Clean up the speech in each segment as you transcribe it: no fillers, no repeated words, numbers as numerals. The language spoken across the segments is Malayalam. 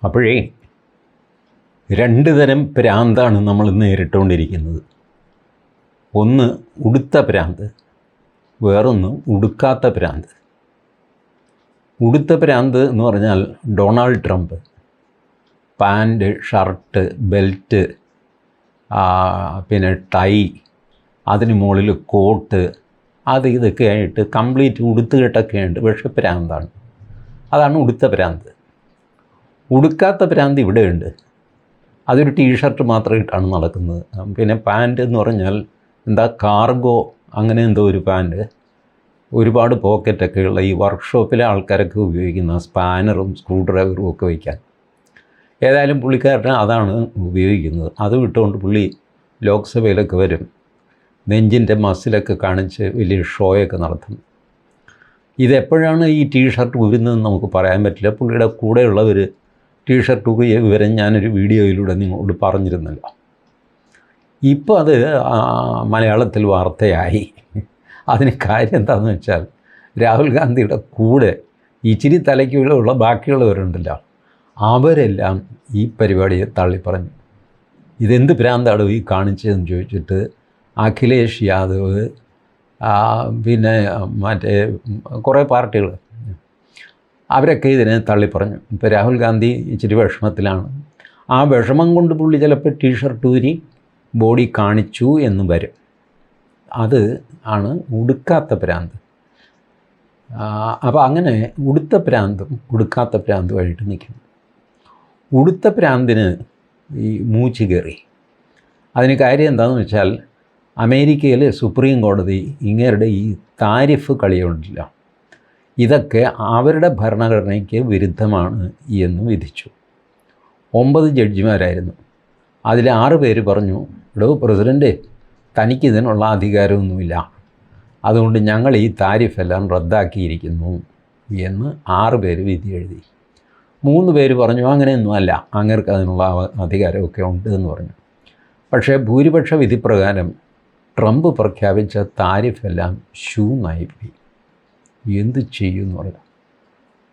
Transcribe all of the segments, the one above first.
അപ്പോഴേ രണ്ട് തരം ഭ്രാന്താണ് നമ്മൾ നേരിട്ടുകൊണ്ടിരിക്കുന്നത്. ഒന്ന് ഉടുത്ത ഭ്രാന്ത്, വേറൊന്ന് ഉടുക്കാത്ത ഭ്രാന്ത്. ഉടുത്ത ഭ്രാന്ത് എന്ന് പറഞ്ഞാൽ Donald Trump pant, shirt, belt, പിന്നെ ടൈ, അതിന് മുകളിൽ കോട്ട്, ഇതൊക്കെ ആയിട്ട് കംപ്ലീറ്റ് ഉടുത്തുകെട്ടൊക്കെ ഉണ്ട്. പക്ഷേ ഭ്രാന്താണ്. അതാണ് ഉടുത്ത ഭ്രാന്ത്. ഉടുക്കാത്ത ഭ്രാന്ത് ഇവിടെയുണ്ട്. അതൊരു ടീഷർട്ട് മാത്രം ഇട്ടാണ് നടക്കുന്നത്. പിന്നെ പാൻറ് എന്ന് പറഞ്ഞാൽ കാർഗോ അങ്ങനെ ഒരു പാൻറ്, ഒരുപാട് പോക്കറ്റൊക്കെയുള്ള ഈ വർക്ക്ഷോപ്പിലെ ആൾക്കാരൊക്കെ ഉപയോഗിക്കുന്ന സ്പാനറും സ്ക്രൂ ഡ്രൈവറും ഒക്കെ വയ്ക്കാൻ. ഏതായാലും പുള്ളിക്കാരന് അതാണ് ഉപയോഗിക്കുന്നത്. അത് വിട്ടുകൊണ്ട് പുള്ളി ലോക്സഭയിലൊക്കെ വരും, നെഞ്ചിൻ്റെ മസിലൊക്കെ കാണിച്ച് വലിയ ഷോയൊക്കെ നടത്തും. ഇതെപ്പോഴാണ് ഈ ടീഷർട്ട് ഊരുന്നതെന്ന് നമുക്ക് പറയാൻ പറ്റില്ല. പുള്ളിയുടെ കൂടെയുള്ളവർ ടീഷർട്ട് ഊരിയ വിവരം ഞാനൊരു വീഡിയോയിലൂടെ നിങ്ങളോട് പറഞ്ഞിരുന്നല്ലോ. ഇപ്പോൾ അത് മലയാളത്തിൽ വാർത്തയായി. അതിന് കാര്യം എന്താണെന്ന് വെച്ചാൽ, രാഹുൽ ഗാന്ധിയുടെ കൂടെ ഇച്ചിരി തലയ്ക്കുള്ള ബാക്കിയുള്ളവരുണ്ടല്ലോ, അവരെല്ലാം ഈ പരിപാടിയെ തള്ളിപ്പറഞ്ഞു. ഇതെന്ത് ഭ്രാന്താണ് ഈ കാണിച്ചതെന്ന് ചോദിച്ചിട്ട് അഖിലേഷ് യാദവ്, പിന്നെ മറ്റേ കുറേ പാർട്ടികൾ, അവരൊക്കെ ഇതിനെ തള്ളിപ്പറഞ്ഞു. ഇപ്പോൾ രാഹുൽ ഗാന്ധി ഇച്ചിരി വിഷമത്തിലാണ്. ആ വിഷമം കൊണ്ട് പുള്ളി ചിലപ്പോൾ ടീഷർട്ട് ഊരി ബോഡി കാണിച്ചു എന്ന് വരും. അത് ആണ് ഉടുക്കാത്ത ഭ്രാന്ത്. അപ്പോൾ അങ്ങനെ ഉടുത്ത ഭ്രാന്തും ഉടുക്കാത്ത ഭ്രാന്തുമായിട്ട് നിൽക്കുന്നു. ഉടുത്ത ഭ്രാന്തിന് ഈ മൂച്ച് കയറി. അതിന് കാര്യം എന്താണെന്ന് വെച്ചാൽ, അമേരിക്കയിൽ സുപ്രീം കോടതി ഇങ്ങേരുടെ ഈ താരിഫ് കളിയുണ്ടല്ലോ, ഇതൊക്കെ അവരുടെ ഭരണഘടനയ്ക്ക് വിരുദ്ധമാണ് എന്ന് വിധിച്ചു. 9 ജഡ്ജിമാരായിരുന്നു. അതിൽ 6 പേര് പറഞ്ഞു, പ്രസിഡൻറ്റ്, തനിക്കിതിനുള്ള അധികാരമൊന്നുമില്ല, അതുകൊണ്ട് ഞങ്ങൾ ഈ താരിഫെല്ലാം റദ്ദാക്കിയിരിക്കുന്നു എന്ന് 6 പേര് വിധി എഴുതി. 3 പേര് പറഞ്ഞു അങ്ങനെയൊന്നുമല്ല, അങ്ങേർക്ക് അതിനുള്ള അധികാരമൊക്കെ ഉണ്ട് എന്ന് പറഞ്ഞു. പക്ഷേ ഭൂരിപക്ഷ വിധിപ്രകാരം ട്രംപ് പ്രഖ്യാപിച്ച താരിഫെല്ലാം ശൂന്നായിപ്പോയി. എന്ത് ചെയ്യുമെന്ന് പറയാം.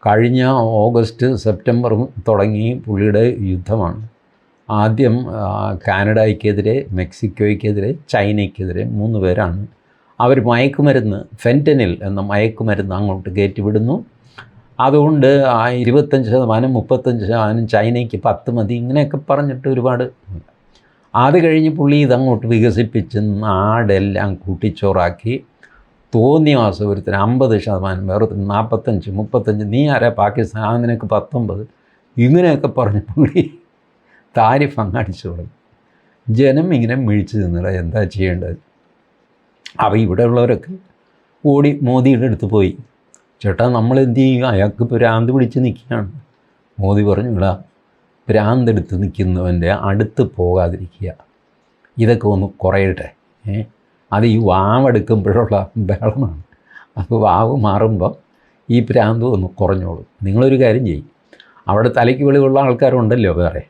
കഴിഞ്ഞ ഓഗസ്റ്റ് സെപ്റ്റംബർ തുടങ്ങി പുള്ളിയുടെ യുദ്ധമാണ്. ആദ്യം കാനഡയ്ക്കെതിരെ, മെക്സിക്കോയ്ക്കെതിരെ, ചൈനയ്ക്കെതിരെ 3 പേരാണ്. അവർ മയക്കുമരുന്ന്, ഫെൻറ്റനിൽ എന്ന മയക്കുമരുന്ന് അങ്ങോട്ട് കയറ്റിവിടുന്നു. അതുകൊണ്ട് 25%, 35%, ചൈനയ്ക്ക് 10 മതി, ഇങ്ങനെയൊക്കെ പറഞ്ഞിട്ട് ഒരുപാട്. അത് കഴിഞ്ഞ് പുള്ളി ഇതങ്ങോട്ട് വികസിപ്പിച്ച് നാടെല്ലാം കൂട്ടിച്ചോറാക്കി. തോന്നിയ വാസപുരത്തിന് 50%, വേറൊരു 45, 35, നീ ആരാ പാകിസ്ഥാൻ, നിനക്ക് 19, ഇങ്ങനെയൊക്കെ പറഞ്ഞ് പുള്ളി താരിഫ് അങ്ങടിച്ചു തുടങ്ങി. ജനം ഇങ്ങനെ മിഴിച്ച് നിന്നിട എന്താ ചെയ്യേണ്ടത്. അപ്പോൾ ഇവിടെയുള്ളവരൊക്കെ ഓടി മോദിയുടെ അടുത്ത് പോയി, ചേട്ടാ നമ്മളെന്ത് ചെയ്യും, അയാൾക്ക് ഭ്രാന്ത് പിടിച്ച് നിൽക്കുകയാണ്. മോദി പറഞ്ഞു, ഇടാ ഭ്രാന്തെടുത്ത് നിൽക്കുന്നവൻ്റെ അടുത്ത് പോകാതിരിക്കുക, ഇതൊക്കെ ഒന്ന് കുറയട്ടെ. അത് ഈ വാവെടുക്കുമ്പോഴുള്ള ബഹളമാണ്. അപ്പോൾ വാവ് മാറുമ്പോൾ ഈ ഭ്രാന്ത് ഒന്ന് കുറഞ്ഞോളും. നിങ്ങളൊരു കാര്യം ചെയ്യും, അവിടെ തലയ്ക്ക് വെളിവുള്ള ആൾക്കാരുണ്ടല്ലോ വേറെ,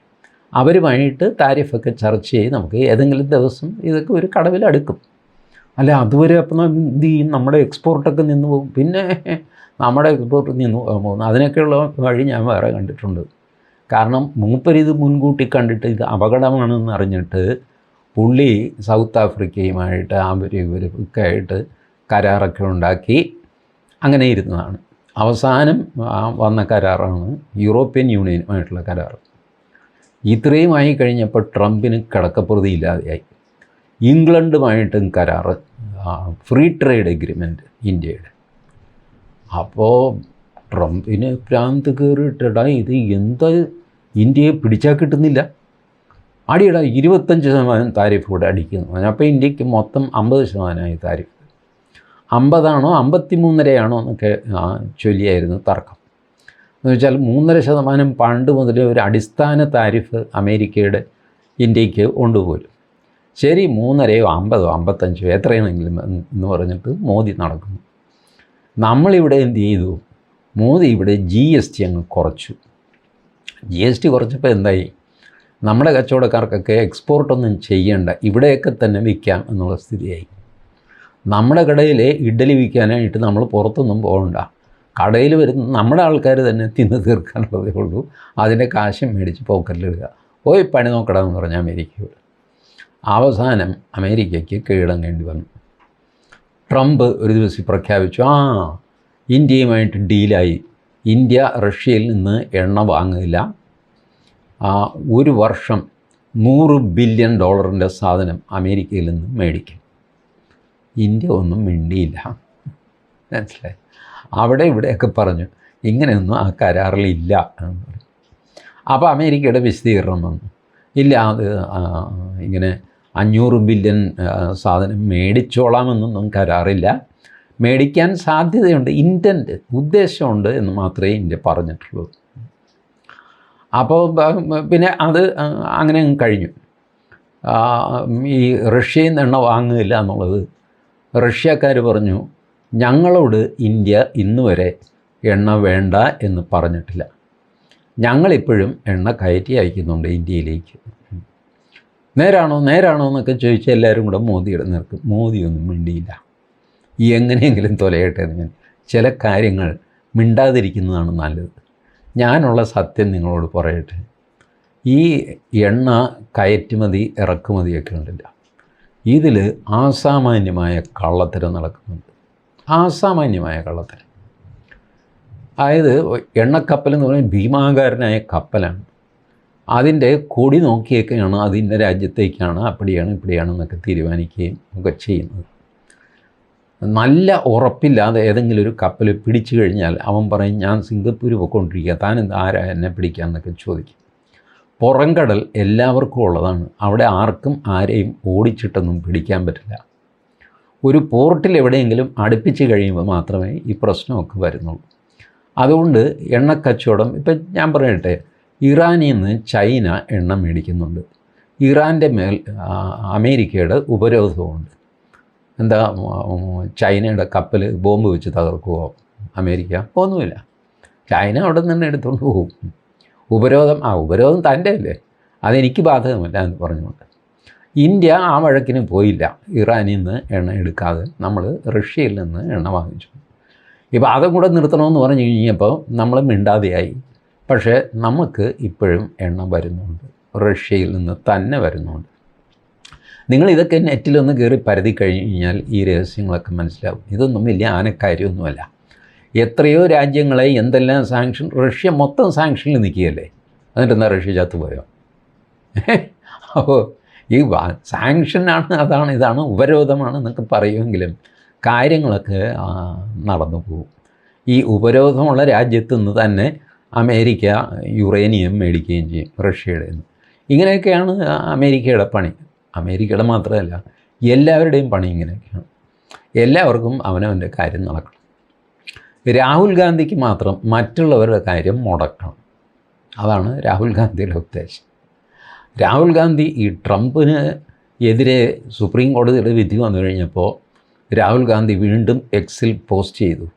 അവരുമായിട്ട് താരിഫൊക്കെ ചർച്ച ചെയ്ത് നമുക്ക് ഏതെങ്കിലും ദിവസം ഇതൊക്കെ ഒരു കടവിലെടുക്കും. അല്ല അതുവരെ അപ്പം എന്ത് ചെയ്യും, നമ്മുടെ എക്സ്പോർട്ടൊക്കെ നിന്ന് പോകും. പിന്നെ നമ്മുടെ എക്സ്പോർട്ട് നിന്ന് പോകുന്നു. അതിനൊക്കെയുള്ള വഴി ഞാൻ വേറെ കണ്ടിട്ടുണ്ട്. കാരണം മൂപ്പരിത് മുൻകൂട്ടി കണ്ടിട്ട് ഇത് അപകടമാണെന്ന് അറിഞ്ഞിട്ട് പുള്ളി സൗത്ത് ആഫ്രിക്കയുമായിട്ട് ഇവരൊക്കെ ആയിട്ട് കരാറൊക്കെ ഉണ്ടാക്കി അങ്ങനെ ഇരുന്നതാണ്. അവസാനം വന്ന കരാറാണ് യൂറോപ്യൻ യൂണിയനുമായിട്ടുള്ള കരാർ. ഇത്രയുമായി കഴിഞ്ഞപ്പോൾ ട്രംപിന് കിടക്കപ്പുറതി ഇല്ലാതെയായി. ഇംഗ്ലണ്ടുമായിട്ടും കരാറ്, ഫ്രീ ട്രേഡ് എഗ്രിമെൻറ്റ് ഇന്ത്യയുടെ. അപ്പോൾ ട്രംപിന് ഭ്രാന്ത് കയറിയിട്ടടാ, ഇത് എന്താ ഇന്ത്യയെ പിടിച്ചാൽ കിട്ടുന്നില്ല, അടിയടാ 25% താരിഫ് കൂടെ അടിക്കുന്നു. അപ്പോൾ ഇന്ത്യക്ക് മൊത്തം 50% താരിഫ്. 50 53.5 എന്നൊക്കെ ചൊല്ലിയായിരുന്നു തർക്കം. എന്ന് വെച്ചാൽ 3.5% പണ്ട് മുതലേ ഒരു അടിസ്ഥാന താരിഫ് അമേരിക്കയുടെ ഇന്ത്യക്ക് കൊണ്ടുപോലും. ശരി 3.5 50 55 എത്രയാണെങ്കിലും എന്ന് പറഞ്ഞിട്ട് മോദി നടക്കുന്നു. നമ്മളിവിടെ എന്ത് ചെയ്തു, മോദി ഇവിടെ GST അങ്ങ് കുറച്ചു. GST കുറച്ചപ്പോൾ എന്തായി, നമ്മുടെ കച്ചവടക്കാർക്കൊക്കെ എക്സ്പോർട്ടൊന്നും ചെയ്യേണ്ട, ഇവിടെയൊക്കെ തന്നെ വിൽക്കാം എന്നുള്ള സ്ഥിതിയായി. നമ്മുടെ കടയിൽ ഇഡ്ഡലി വിൽക്കാനായിട്ട് നമ്മൾ പുറത്തൊന്നും പോകണ്ട, കടയിൽ വരുന്ന നമ്മുടെ ആൾക്കാർ തന്നെ തിന്ന് തീർക്കാനുള്ളതേ ഉള്ളൂ. അതിൻ്റെ കാശും മേടിച്ച് പോക്കറ്റിലിടുക. പോയി പണി നോക്കണമെന്ന് പറഞ്ഞ അമേരിക്കയോട്. അവസാനം അമേരിക്കയ്ക്ക് കീഴടങ്ങേണ്ടി വന്നു. ട്രംപ് ഒരു ദിവസം പ്രഖ്യാപിച്ചു, ഇന്ത്യയുമായിട്ട് ഡീലായി. ഇന്ത്യ റഷ്യയിൽ നിന്ന് എണ്ണ വാങ്ങില്ല. ഒരു വർഷം $100 ബില്യൺ സാധനം അമേരിക്കയിൽ നിന്ന് മേടിക്കും. ഇന്ത്യ ഒന്നും മിണ്ടിയില്ല. മനസ്സിലായി? അവിടെ ഇവിടെയൊക്കെ പറഞ്ഞു ഇങ്ങനെയൊന്നും ആ കരാറിലില്ല എന്ന് പറഞ്ഞു. അപ്പോൾ അമേരിക്കയുടെ വിശദീകരണം വന്നു, ഇല്ല അത് ഇങ്ങനെ 500 ബില്യൺ സാധനം മേടിച്ചോളാമെന്നൊന്നും കരാറില്ല, മേടിക്കാൻ സാധ്യതയുണ്ട്, ഉദ്ദേശമുണ്ട് എന്ന് മാത്രമേ ഇന്ത്യ പറഞ്ഞിട്ടുള്ളൂ. അപ്പോൾ പിന്നെ അത് അങ്ങനെ കഴിഞ്ഞു. ഈ റഷ്യയിൽ നിന്ന് എണ്ണ വാങ്ങുകയില്ല എന്നുള്ളത് റഷ്യക്കാർ പറഞ്ഞു, ഞങ്ങളോട് ഇന്ത്യ ഇന്ന് വരെ എണ്ണ വേണ്ട എന്ന് പറഞ്ഞിട്ടില്ല, ഞങ്ങളിപ്പോഴും എണ്ണ കയറ്റി അയക്കുന്നുണ്ട് ഇന്ത്യയിലേക്ക്. നേരാണോ എന്നൊക്കെ ചോദിച്ചാൽ എല്ലാവരും കൂടെ മോദിയുടെ നേർക്ക്. മോദിയൊന്നും മിണ്ടിയില്ല. എങ്ങനെയെങ്കിലും തൊലയട്ടെ എന്ന്. ചില കാര്യങ്ങൾ മിണ്ടാതിരിക്കുന്നതാണ് നല്ലത്. ഞാനുള്ള സത്യം നിങ്ങളോട് പറയട്ടെ, ഈ എണ്ണ കയറ്റുമതി ഇറക്കുമതിയൊക്കെ ഉണ്ടല്ല, ഇതിൽ അസാമാന്യമായ കള്ളത്തരം നടക്കുന്നുണ്ട്. അസാമാന്യമായ കള്ളത്തരം. അതായത് എണ്ണക്കപ്പൽ എന്ന് പറയുന്നത് ഭീമാകാരനായ കപ്പലാണ്. അതിൻ്റെ കൊടി നോക്കിയൊക്കെയാണ് അതിൻ്റെ രാജ്യത്തേക്കാണ്, അപ്പടിയാണ് ഇപ്പടിയാണെന്നൊക്കെ തീരുമാനിക്കുകയും ഒക്കെ ചെയ്യുന്നത്. നല്ല ഉറപ്പില്ലാതെ ഏതെങ്കിലും ഒരു കപ്പൽ പിടിച്ചു കഴിഞ്ഞാൽ അവൻ പറയും, ഞാൻ സിംഗപ്പൂർ പോയിക്കൊണ്ടിരിക്കുക, താൻ ആരാ എന്നെ പിടിക്കാമെന്നൊക്കെ ചോദിക്കും. പുറംകടൽ എല്ലാവർക്കും ഉള്ളതാണ്. അവിടെ ആർക്കും ആരെയും ഓടിച്ചിട്ടൊന്നും പിടിക്കാൻ പറ്റില്ല. ഒരു പോർട്ടിൽ എവിടെയെങ്കിലും അടുപ്പിച്ച് കഴിയുമ്പോൾ മാത്രമേ ഈ പ്രശ്നമൊക്കെ വരുന്നുള്ളൂ. അതുകൊണ്ട് എണ്ണക്കച്ചവടം ഇപ്പം ഞാൻ പറയട്ടെ, ഇറാനിൽ നിന്ന് ചൈന എണ്ണ മേടിക്കുന്നുണ്ട്. ഇറാൻ്റെ മേൽ അമേരിക്കയുടെ ഉപരോധമുണ്ട്. എന്താ, ചൈനയുടെ കപ്പൽ ബോംബ് വെച്ച് തകർക്കുമോ അമേരിക്ക? ഒന്നുമില്ല. ചൈന അവിടെ നിന്ന് എടുത്തുകൊണ്ട് പോകും. ഉപരോധം തൻ്റെ അല്ലേ, അതെനിക്ക് ബാധകമല്ല എന്ന് പറഞ്ഞുകൊണ്ട് ഇന്ത്യ ആ വഴക്കിന് പോയില്ല. ഇറാനിൽ നിന്ന് എണ്ണ എടുക്കാതെ നമ്മൾ റഷ്യയിൽ നിന്ന് എണ്ണ വാങ്ങിച്ചു. ഇപ്പോൾ അതും കൂടെ നിർത്തണമെന്ന് പറഞ്ഞു കഴിഞ്ഞപ്പോൾ നമ്മൾ മിണ്ടാതെയായി. പക്ഷേ നമുക്ക് ഇപ്പോഴും എണ്ണ വരുന്നുണ്ട്, റഷ്യയിൽ നിന്ന് തന്നെ വരുന്നുണ്ട്. നിങ്ങളിതൊക്കെ നെറ്റിലൊന്ന് കയറി പരതി കഴിഞ്ഞാൽ ഈ രഹസ്യങ്ങളൊക്കെ മനസ്സിലാവും. ഇതൊന്നും വലിയ ആനക്കാര്യമൊന്നുമല്ല. എത്രയോ രാജ്യങ്ങളെ എന്തെല്ലാം സാങ്ഷൻ, റഷ്യ മൊത്തം സാങ്ഷനിൽ നിൽക്കുകയല്ലേ, എന്നിട്ടെന്താ റഷ്യ ചത്തുപോയോ? അപ്പോൾ ഈ സാങ്ഷനാണ്, അതാണ് ഇതാണ് ഉപരോധമാണ് എന്നൊക്കെ പറയുമെങ്കിലും കാര്യങ്ങളൊക്കെ നടന്നു പോകും. ഈ ഉപരോധമുള്ള രാജ്യത്തു നിന്ന് തന്നെ അമേരിക്ക യുറേനിയം മേടിക്കുകയും ചെയ്യും റഷ്യയുടെ നിന്ന്. ഇങ്ങനെയൊക്കെയാണ് അമേരിക്കയുടെ പണി. അമേരിക്കയുടെ മാത്രമല്ല, എല്ലാവരുടെയും പണി ഇങ്ങനെയൊക്കെയാണ്. എല്ലാവർക്കും അവനവൻ്റെ കാര്യം നടക്കണം. രാഹുൽ ഗാന്ധിക്ക് മാത്രം മറ്റുള്ളവരുടെ കാര്യം മുടക്കണം. അതാണ് രാഹുൽ ഗാന്ധിയുടെ ഉദ്ദേശം. രാഹുൽ ഗാന്ധി ഈ ട്രംപിന് എതിരെ സുപ്രീം കോടതിയുടെ വിധി വന്നു കഴിഞ്ഞപ്പോൾ രാഹുൽ ഗാന്ധി വീണ്ടും എക്സിൽ പോസ്റ്റ് ചെയ്തു,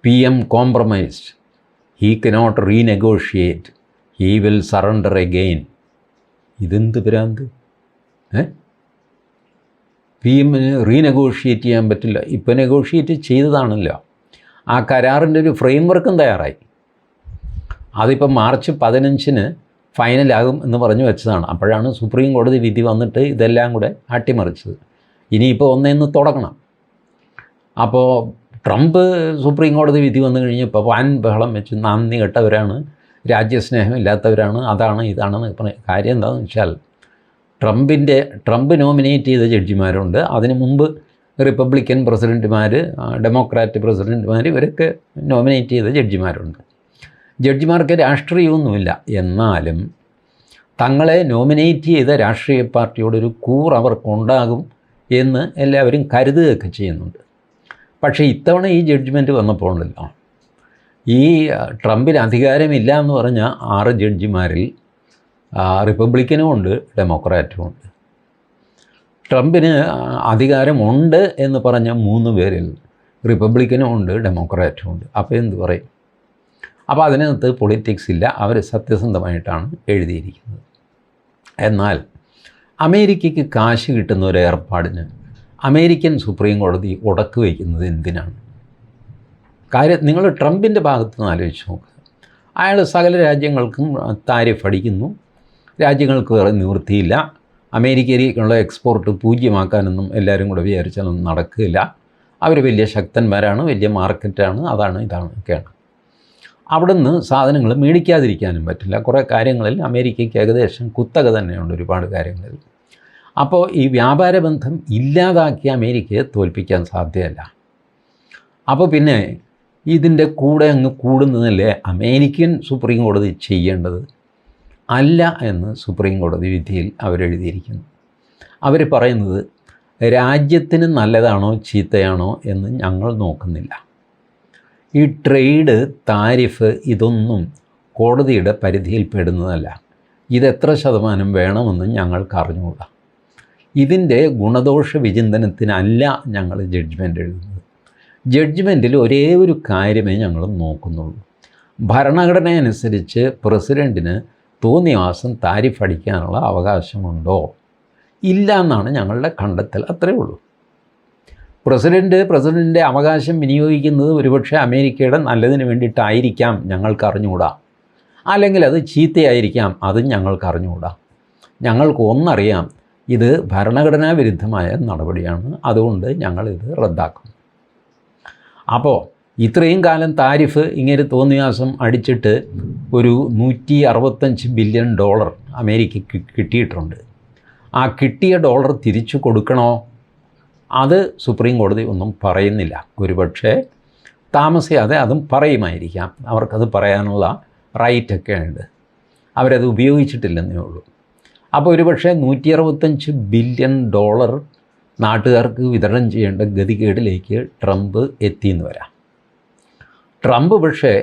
PM compromised, he cannot renegotiate, he will surrender again. ഇതെന്ത് ഭ്രാന്ത്? PMന് റീനെഗോഷിയേറ്റ് ചെയ്യാൻ പറ്റില്ല. ഇപ്പോൾ നെഗോഷിയേറ്റ് ചെയ്തതാണല്ലോ. ആ കരാറിൻ്റെ ഒരു ഫ്രെയിംവർക്കും തയ്യാറായി. അതിപ്പോൾ മാർച്ച് 15 ഫൈനലാകും എന്ന് പറഞ്ഞു വെച്ചതാണ്. അപ്പോഴാണ് സുപ്രീം കോടതി വിധി വന്നിട്ട് ഇതെല്ലാം കൂടെ അട്ടിമറിച്ചത്. ഇനിയിപ്പോൾ ഒന്നേന്ന് തുടങ്ങണം. അപ്പോൾ ട്രംപ് സുപ്രീം കോടതി വിധി വന്നു കഴിഞ്ഞപ്പോൾ വൻ ബഹളം വെച്ച് നന്ദി കെട്ടവരാണ്, രാജ്യസ്നേഹം ഇല്ലാത്തവരാണ്, അതാണ് ഇതാണെന്ന് പറഞ്ഞ കാര്യം എന്താണെന്ന് വെച്ചാൽ, ട്രംപ് നോമിനേറ്റ് ചെയ്ത ജഡ്ജിമാരുണ്ട്. അതിനു മുമ്പ് റിപ്പബ്ലിക്കൻ പ്രസിഡൻറ്റുമാർ, ഡെമോക്രാറ്റ് പ്രസിഡൻറ്റുമാർ, ഇവരൊക്കെ നോമിനേറ്റ് ചെയ്ത ജഡ്ജിമാരുണ്ട്. ജഡ്ജിമാർക്ക് രാഷ്ട്രീയമൊന്നുമില്ല. എന്നാലും തങ്ങളെ നോമിനേറ്റ് ചെയ്ത രാഷ്ട്രീയ പാർട്ടിയോടൊരു കൂർ അവർക്കുണ്ടാകും എന്ന് എല്ലാവരും കരുതുകയൊക്കെ ചെയ്യുന്നുണ്ട്. പക്ഷേ ഇത്തവണ ഈ ജഡ്ജ്മെൻറ്റ് വന്നപ്പോൾ ഉണ്ടല്ലോ, ഈ ട്രംപിന് അധികാരമില്ല എന്ന് പറഞ്ഞ 6 ജഡ്ജിമാരിൽ റിപ്പബ്ലിക്കനും ഉണ്ട്, ഡെമോക്രാറ്റും ഉണ്ട്. ട്രംപിന് അധികാരമുണ്ട് എന്ന് പറഞ്ഞ 3 പേരിൽ റിപ്പബ്ലിക്കനും ഉണ്ട്, ഡെമോക്രാറ്റും ഉണ്ട്. അപ്പോൾ എന്ത് പറയും? അപ്പോൾ അതിനകത്ത് പൊളിറ്റിക്സ് ഇല്ല, അവർ സത്യസന്ധമായിട്ടാണ് എഴുതിയിരിക്കുന്നത്. എന്നാൽ അമേരിക്കയ്ക്ക് കാശ് കിട്ടുന്ന ഒരു ഏർപ്പാടിന് അമേരിക്കൻ സുപ്രീം കോടതി ഉടക്ക് വയ്ക്കുന്നത് എന്തിനാണ്? കാര്യം നിങ്ങൾ ട്രംപിൻ്റെ ഭാഗത്ത് നിന്ന് ആലോചിച്ച് നോക്കുക. അയാൾ സകല രാജ്യങ്ങൾക്കും താരിഫ് അടിക്കുന്നു. രാജ്യങ്ങൾക്ക് വേറെ നിവൃത്തിയില്ല. അമേരിക്കയിലേക്കുള്ള എക്സ്പോർട്ട് പൂജ്യമാക്കാനൊന്നും എല്ലാവരും കൂടെ വിചാരിച്ചാലൊന്നും നടക്കില്ല. അവർ വലിയ ശക്തന്മാരാണ്, വലിയ മാർക്കറ്റാണ്, അതാണ് ഇതാണ് ഒക്കെയാണ്. അവിടുന്ന് സാധനങ്ങൾ മേടിക്കാതിരിക്കാനും പറ്റില്ല. കുറേ കാര്യങ്ങളിൽ അമേരിക്കയ്ക്ക് ഏകദേശം കുത്തക തന്നെയുണ്ട് ഒരുപാട് കാര്യങ്ങളിൽ. അപ്പോൾ ഈ വ്യാപാര ബന്ധം ഇല്ലാതാക്കി അമേരിക്കയെ തോൽപ്പിക്കാൻ സാധ്യമല്ല. അപ്പോൾ പിന്നെ ഇതിൻ്റെ കൂടെ അങ്ങ് കൂടുന്നതല്ലേ അമേരിക്കൻ സുപ്രീം കോടതി ചെയ്യേണ്ടത്? അല്ല എന്ന് സുപ്രീം കോടതി വിധിയിൽ അവരെഴുതിയിരിക്കുന്നു. അവർ പറയുന്നത് രാജ്യത്തിന് നല്ലതാണോ ചീത്തയാണോ എന്ന് ഞങ്ങൾ നോക്കുന്നില്ല. ഈ ട്രേഡ്, താരിഫ് ഇതൊന്നും കോടതിയുടെ പരിധിയിൽ പെടുന്നതല്ല. ഇതെത്ര ശതമാനം വേണമെന്ന് ഞങ്ങൾക്ക് അറിഞ്ഞുകൂടാ. ഇതിൻ്റെ ഗുണദോഷ വിചിന്തനത്തിനല്ല ഞങ്ങൾ ജഡ്ജ്മെൻ്റ് എഴുതുന്നത്. ജഡ്ജ്മെൻറ്റിൽ ഒരേ ഒരു കാര്യമേ ഞങ്ങൾ നോക്കുന്നുള്ളൂ. ഭരണഘടന അനുസരിച്ച് പ്രസിഡൻറ്റിന് തോന്നിവാസം താരിഫ് അടിക്കാനുള്ള അവകാശമുണ്ടോ? ഇല്ല എന്നാണ് ഞങ്ങളുടെ കണ്ടെത്തൽ. അത്രയേ ഉള്ളൂ. പ്രസിഡൻറ്റിൻ്റെ അവകാശം വിനിയോഗിക്കുന്നത് ഒരുപക്ഷെ അമേരിക്കയുടെ നല്ലതിന് വേണ്ടിയിട്ടായിരിക്കാം, ഞങ്ങൾക്ക് അറിഞ്ഞുകൂടാ. അല്ലെങ്കിൽ അത് ചീത്തയായിരിക്കാം, അതും ഞങ്ങൾക്ക് അറിഞ്ഞുകൂടാ. ഞങ്ങൾക്ക് ഒന്നറിയാം, ഇത് ഭരണഘടനാ വിരുദ്ധമായ നടപടിയാണ്, അതുകൊണ്ട് ഞങ്ങളിത് റദ്ദാക്കും. അപ്പോൾ ഇത്രയും കാലം താരിഫ് ഇങ്ങനെ തോന്നിയാസം അടിച്ചിട്ട് ഒരു $165 ബില്യൺ അമേരിക്കയ്ക്ക് കിട്ടിയിട്ടുണ്ട്. ആ കിട്ടിയ ഡോളർ തിരിച്ചു കൊടുക്കണോ? അത് സുപ്രീം കോടതി ഒന്നും പറയുന്നില്ല. ഒരുപക്ഷെ താമസിയാതെ അതും പറയുമായിരിക്കാം. അവർക്കത് പറയാനുള്ള റൈറ്റൊക്കെ ഉണ്ട്. അവരത് ഉപയോഗിച്ചിട്ടില്ലെന്നേ ഉള്ളൂ. അപ്പോൾ ഒരുപക്ഷെ $165 ബില്യൺ നാട്ടുകാർക്ക് വിതരണം ചെയ്യേണ്ട ഗതികേടിലേക്ക് ട്രംപ് എത്തിയെന്ന് വരാം. ട്രംപ് പക്ഷേ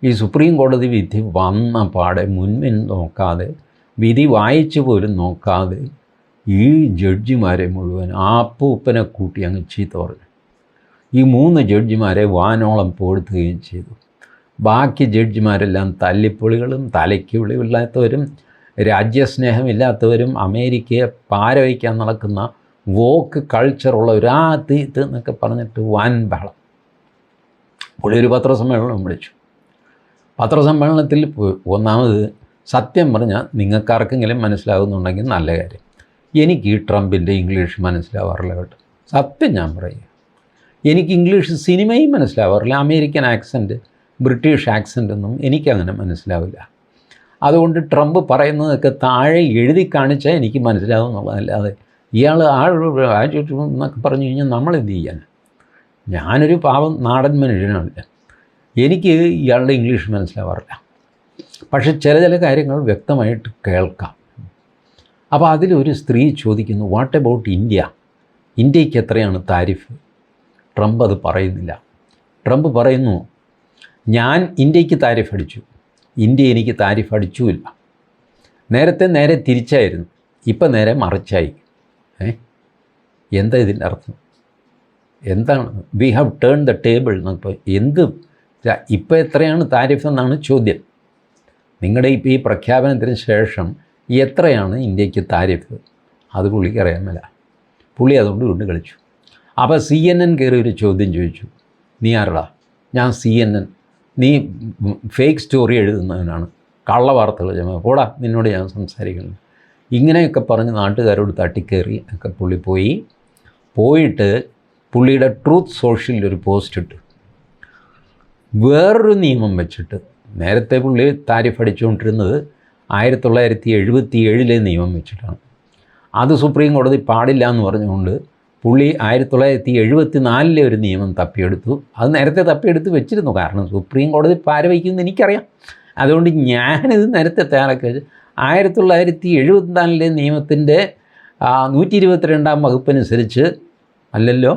ഈ സുപ്രീം കോടതി വിധി വന്ന പാടെ മുൻപിൻ നോക്കാതെ, വിധി വായിച്ചു പോലും നോക്കാതെ ഈ ജഡ്ജിമാരെ മുഴുവൻ ആപ്പൂപ്പനെ കൂട്ടി അങ്ങ് ചീത്ത പറഞ്ഞു. ഈ 3 ജഡ്ജിമാരെ വാനോളം പുകഴ്ത്തുകയും ചെയ്തു. ബാക്കി ജഡ്ജിമാരെല്ലാം തല്ലിപ്പൊളികളും തലയ്ക്ക് വിളിവില്ലാത്തവരും രാജ്യസ്നേഹമില്ലാത്തവരും അമേരിക്കയെ പാരവയ്ക്കാൻ നടക്കുന്ന വോക്ക് കൾച്ചറുള്ള ഒരാതീത്ത് എന്നൊക്കെ പറഞ്ഞിട്ട് വൻ ബഹളം. പുള്ളി ഒരു പത്രസമ്മേളനം വിളിച്ചു. പത്രസമ്മേളനത്തിൽ ഒന്നാമത് സത്യം പറഞ്ഞാൽ നിങ്ങൾക്കാർക്കെങ്കിലും മനസ്സിലാകുന്നുണ്ടെങ്കിൽ നല്ല കാര്യം. എനിക്ക് ഈ ട്രംപിൻ്റെ ഇംഗ്ലീഷ് മനസ്സിലാവാറില്ല കേട്ടോ, സത്യം ഞാൻ പറയുക. എനിക്ക് ഇംഗ്ലീഷ് സിനിമയും മനസ്സിലാവാറില്ല. അമേരിക്കൻ ആക്സൻറ്റ്, ബ്രിട്ടീഷ് ആക്സൻറ്റൊന്നും എനിക്കങ്ങനെ മനസ്സിലാവില്ല. അതുകൊണ്ട് ട്രംപ് പറയുന്നതൊക്കെ താഴെ എഴുതി കാണിച്ചാൽ എനിക്ക് മനസ്സിലാവും എന്നുള്ളതല്ലാതെ ഇയാൾ എന്നൊക്കെ പറഞ്ഞു കഴിഞ്ഞാൽ നമ്മളെന്ത് ചെയ്യാൻ? ഞാനൊരു പാവം നാടൻ മനുഷ്യനല്ല, എനിക്ക് ഇയാളുടെ ഇംഗ്ലീഷ് മനസ്സിലാവാറില്ല. പക്ഷേ ചില കാര്യങ്ങൾ വ്യക്തമായിട്ട് കേൾക്കാം. അപ്പോൾ അതിലൊരു സ്ത്രീ ചോദിക്കുന്നു, വാട്ട് അബൌട്ട് ഇന്ത്യ? ഇന്ത്യക്ക് എത്രയാണ് താരിഫ്? ട്രംപ് അത് പറയുന്നില്ല. ട്രംപ് പറയുന്നു, ഞാൻ ഇന്ത്യക്ക് താരിഫ് അടിച്ചു, ഇന്ത്യ എനിക്ക് താരിഫ് അടിച്ചുമില്ല. നേരെ തിരിച്ചായിരുന്നു, ഇപ്പം നേരെ മറിച്ചായി. എന്താ ഇതിൻ്റെ അർത്ഥം? എന്താണ് we have turn the table എന്നപ്പോൾ എന്ത്? ഇപ്പോൾ എത്രയാണ് താരിഫ് എന്നാണ് ചോദ്യം. നിങ്ങളുടെ ഇപ്പോൾ ഈ പ്രഖ്യാപനത്തിന് ശേഷം എത്രയാണ് ഇന്ത്യക്ക് താരിഫ്? അത് പുള്ളിക്ക് അറിയാൻ മേല. പുള്ളി അതുകൊണ്ട് കൊണ്ട് കളിച്ചു. അപ്പോൾ CNN കയറി ഒരു ചോദ്യം ചോദിച്ചു, നീ ആരടാ? ഞാൻ CNN. നീ ഫേക്ക് സ്റ്റോറി എഴുതുന്നവനാണ്, കള്ള വാർത്തകൾ പോടാ, നിന്നോട് ഞാൻ സംസാരിക്കുന്നു. ഇങ്ങനെയൊക്കെ പറഞ്ഞ് നാട്ടുകാരോട് തട്ടിക്കയറി ഒക്കെ പുള്ളി പോയിട്ട് പുള്ളിയുടെ ട്രൂത്ത് സോഷ്യലിലൊരു പോസ്റ്റ് ഇട്ടു. വേറൊരു നിയമം വെച്ചിട്ട്, നേരത്തെ പുള്ളി താരിഫ് അടിച്ചുകൊണ്ടിരുന്നത് 1977 നിയമം വെച്ചിട്ടാണ്. അത് സുപ്രീം കോടതി പാടില്ല എന്ന് പറഞ്ഞുകൊണ്ട് പുള്ളി 1974 ഒരു നിയമം തപ്പിയെടുത്തു. അത് നേരത്തെ തപ്പിയെടുത്ത് വെച്ചിരുന്നു, കാരണം സുപ്രീം കോടതി പാരവയ്ക്കുമെന്ന് എനിക്കറിയാം. അതുകൊണ്ട് ഞാനിത് നേരത്തെ തയ്യാറാക്കി വെച്ച് 1974 നിയമത്തിൻ്റെ 122 വകുപ്പനുസരിച്ച് അല്ലല്ലോ,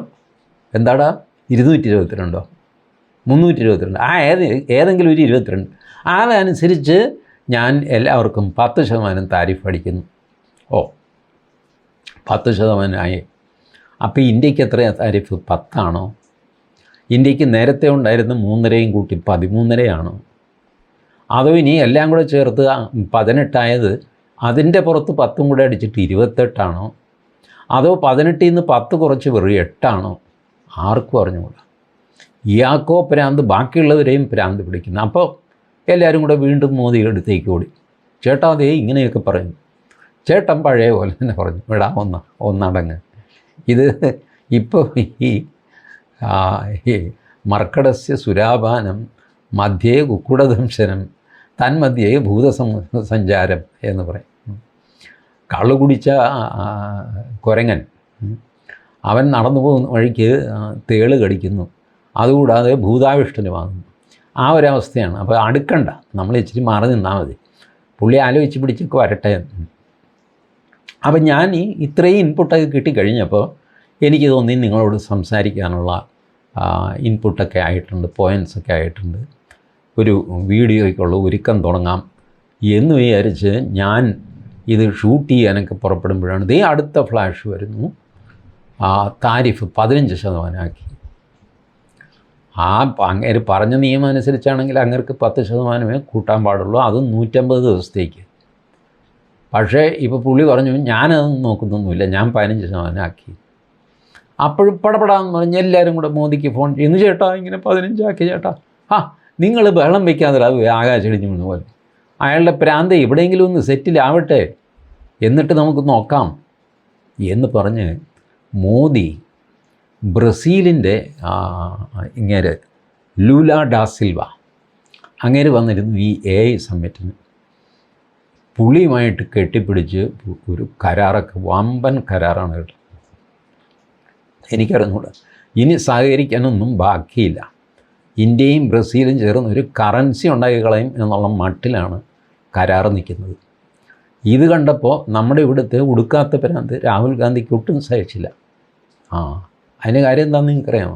എന്താടാ 222 322 ഏതെങ്കിലും ഒരു 22 അതനുസരിച്ച് ഞാൻ എല്ലാവർക്കും 10% താരിഫ് അടിക്കുന്നു. 10% ആയി. അപ്പോൾ ഇന്ത്യക്ക് എത്രയാണ് താരിഫ്? 10 ആണോ? ഇന്ത്യക്ക് നേരത്തെ ഉണ്ടായിരുന്ന 3.5 കൂട്ടി 13.5 ആണോ? അതോ ഇനി എല്ലാം കൂടെ ചേർത്ത് 18 ആയത് അതിൻ്റെ പുറത്ത് 10 കൂടെ അടിച്ചിട്ട് 28 ആണോ? അതോ 18 നിന്ന് 10 കുറച്ച് വെറും 8 ആണോ? ആർക്കും അറിഞ്ഞുകൂടാ. ഇയാൾക്കോ പ്രാന്ത്, ബാക്കിയുള്ളവരെയും പ്രാന്ത് പിടിക്കുന്നു. അപ്പോൾ എല്ലാവരും കൂടെ വീണ്ടും മോദിയുടെ അടുത്തേക്ക് ഓടി. ചേട്ടാ അതേ ഇങ്ങനെയൊക്കെ പറയുന്നു. ചേട്ടൻ പഴയ പോലെ തന്നെ പറഞ്ഞു, വിടാ ഒന്നടങ്ങ്. ഇത് ഇപ്പോൾ ഈ മർക്കടസ്യ സുരാപാനം മധ്യേ കുക്കുടദംശനം തന്മധ്യേ ഭൂതസഞ്ചാരം എന്ന് പറയും. കള്ളു കുടിച്ച കുരങ്ങൻ അവൻ നടന്നു പോകുന്ന വഴിക്ക് തേള് കടിക്കുന്നു, അതുകൂടാതെ ഭൂതാവിഷ്ടനുമാകുന്നു. ആ ഒരവസ്ഥയാണ്. അപ്പോൾ അടുക്കണ്ട, നമ്മൾ ഇച്ചിരി മാറി നിന്നാൽ മതി, പുള്ളി ആലോചിച്ച് പിടിച്ചൊക്കെ വരട്ടെ. അപ്പം ഞാൻ ഇത്രയും ഇൻപുട്ടൊക്കെ കിട്ടിക്കഴിഞ്ഞപ്പോൾ എനിക്ക് തോന്നി നിങ്ങളോട് സംസാരിക്കാനുള്ള ഇൻപുട്ടൊക്കെ ആയിട്ടുണ്ട്, പോയിൻറ്റ്സൊക്കെ ആയിട്ടുണ്ട്, ഒരു വീഡിയോയ്ക്കുള്ള ഒരുക്കം തുടങ്ങാം എന്ന് വിചാരിച്ച് ഞാൻ ഇത് ഷൂട്ട് ചെയ്യാനൊക്കെ പുറപ്പെടുമ്പോഴാണ് ഇതേ അടുത്ത ഫ്ലാഷ് വരുന്നു. താരിഫ് 15% ആക്കി. അങ്ങേര് പറഞ്ഞ നിയമം അനുസരിച്ചാണെങ്കിൽ അങ്ങേർക്ക് 10% കൂട്ടാൻ പാടുള്ളൂ, അതും 150 ദിവസത്തേക്ക്. പക്ഷേ ഇപ്പോൾ പുള്ളി പറഞ്ഞു ഞാനതൊന്നും നോക്കുന്നൊന്നുമില്ല, ഞാൻ 15% ആക്കി. അപ്പോഴും പടപടാന്ന് പറഞ്ഞ് എല്ലാവരും കൂടെ മോദിക്ക് ഫോൺ ചെയ്യുന്നു, ചേട്ടാ ഇങ്ങനെ 15 ആക്കി ചേട്ടാ. നിങ്ങൾ ബഹളം വയ്ക്കാതെ ആകാശടിഞ്ഞു വീണ പോലെ. അയാളുടെ പ്രാന്ത് എവിടെയെങ്കിലും ഒന്ന് സെറ്റിലാവട്ടെ, എന്നിട്ട് നമുക്ക് നോക്കാം എന്ന് പറഞ്ഞ് മോദി ബ്രസീലിൻ്റെ ഇങ്ങേര് ലൂല ഡാ സിൽവ അങ്ങേര് വന്നിരുന്നു ഈ AI സമ്മിറ്റിന്. പുള്ളിയുമായിട്ട് കെട്ടിപ്പിടിച്ച് ഒരു കരാറൊക്കെ വമ്പൻ കരാറാണ് കേട്ടോ. എനിക്കറിഞ്ഞൂടാ, ഇനി സഹകരിക്കാനൊന്നും ബാക്കിയില്ല. ഇന്ത്യയും ബ്രസീലും ചേർന്ന് ഒരു കറൻസി ഉണ്ടാക്കി കളയും എന്നുള്ള മട്ടിലാണ് കരാർ നിൽക്കുന്നത്. ഇത് കണ്ടപ്പോൾ നമ്മുടെ ഇവിടുത്തെ ഉടുക്കാത്ത പ്രാന്ത് രാഹുൽ ഗാന്ധിക്ക് ഒട്ടും സഹിച്ചില്ല. അതിന് കാര്യം എന്താണെന്ന് നിങ്ങൾക്കറിയാമോ?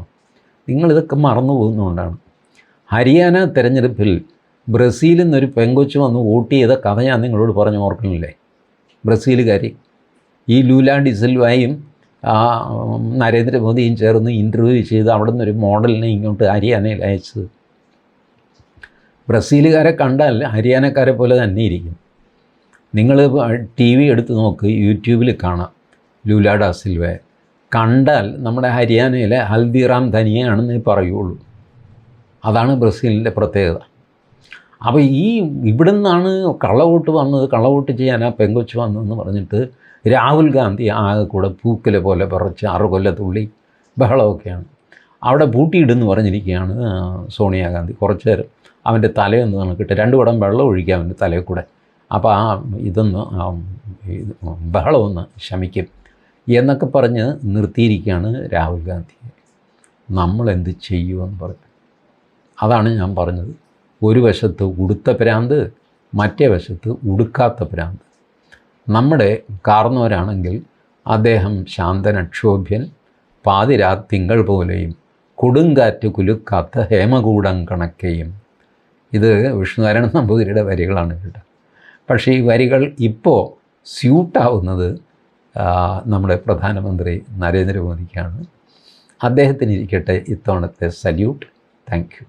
നിങ്ങളിതൊക്കെ മറന്നു പോകുന്നതുകൊണ്ടാണ്. ഹരിയാന തെരഞ്ഞെടുപ്പിൽ ബ്രസീലിൽ നിന്നൊരു പെങ്കൊച്ച് വന്ന് വോട്ട് ചെയ്ത കഥ ഞാൻ നിങ്ങളോട് പറഞ്ഞു ഓർക്കുന്നില്ലേ? ബ്രസീലുകാരി ഈ ലൂല ഡി സിൽവയും നരേന്ദ്രമോദിയും ചേർന്ന് ഇൻ്റർവ്യൂ ചെയ്ത് അവിടെ നിന്നൊരു മോഡലിനെ ഇങ്ങോട്ട് ഹരിയാനയിൽ അയച്ചത്. ബ്രസീലുകാരെ കണ്ടാൽ ഹരിയാനക്കാരെ പോലെ തന്നെ ഇരിക്കും. നിങ്ങൾ TV എടുത്ത് നോക്ക്, യൂട്യൂബിൽ കാണാം ലൂല ഡാ സിൽവയെ. കണ്ടാൽ നമ്മുടെ ഹരിയാനയിലെ ഹൽദിറാം ധനിയാണെന്നേ പറയുള്ളൂ. അതാണ് ബ്രസീലിൻ്റെ പ്രത്യേകത. അപ്പോൾ ഇവിടെ നിന്നാണ് കള്ളവോട്ട് വന്നത്, കള്ളവോട്ട് ചെയ്യാൻ ആ പെങ്കൊച്ച് വന്നതെന്ന് പറഞ്ഞിട്ട് രാഹുൽ ഗാന്ധി ആകെ കൂടെ പൂക്കല പോലെ പറിച്ച് 6 കൊല്ലത്തുള്ളി ബഹളമൊക്കെയാണ്. അവിടെ പൂട്ടിയിടുന്ന് പറഞ്ഞിരിക്കുകയാണ് സോണിയാഗാന്ധി. കുറച്ച് നേരം അവൻ്റെ തലയൊന്ന് കണക്കിട്ട് 2 കുടം വെള്ളം ഒഴിക്കുക അവൻ്റെ തലയിൽ കൂടെ. അപ്പോൾ ഇതൊന്ന് ബഹളമൊന്ന് ശമിക്കും എന്നൊക്കെ പറഞ്ഞ് നിർത്തിയിരിക്കുകയാണ് രാഹുൽ ഗാന്ധി. നമ്മളെന്ത് ചെയ്യുമെന്ന് പറഞ്ഞു. അതാണ് ഞാൻ പറഞ്ഞത്. ഒരു വശത്ത് ഉടുത്ത പ്രാന്ത്, മറ്റേ വശത്ത് ഉടുക്കാത്ത പ്രാന്ത്. നമ്മുടെ കാർന്നവരാണെങ്കിൽ അദ്ദേഹം ശാന്തനക്ഷോഭ്യൻ, പാതിരാ തിങ്കൾ പോലെയും കൊടുങ്കാറ്റ് കുലുക്കാത്ത ഹേമകൂടം കണക്കെയും. ഇത് വിഷ്ണുനാരായണ നമ്പൂതിരിയുടെ വരികളാണ് കേട്ടോ. പക്ഷേ ഈ വരികൾ ഇപ്പോൾ സ്യൂട്ടാവുന്നത് നമ്മുടെ പ്രധാനമന്ത്രി നരേന്ദ്രമോദിക്കാണ്. അദ്ദേഹത്തിനിരിക്കട്ടെ ഇത്തവണത്തെ സല്യൂട്ട്. Thank you.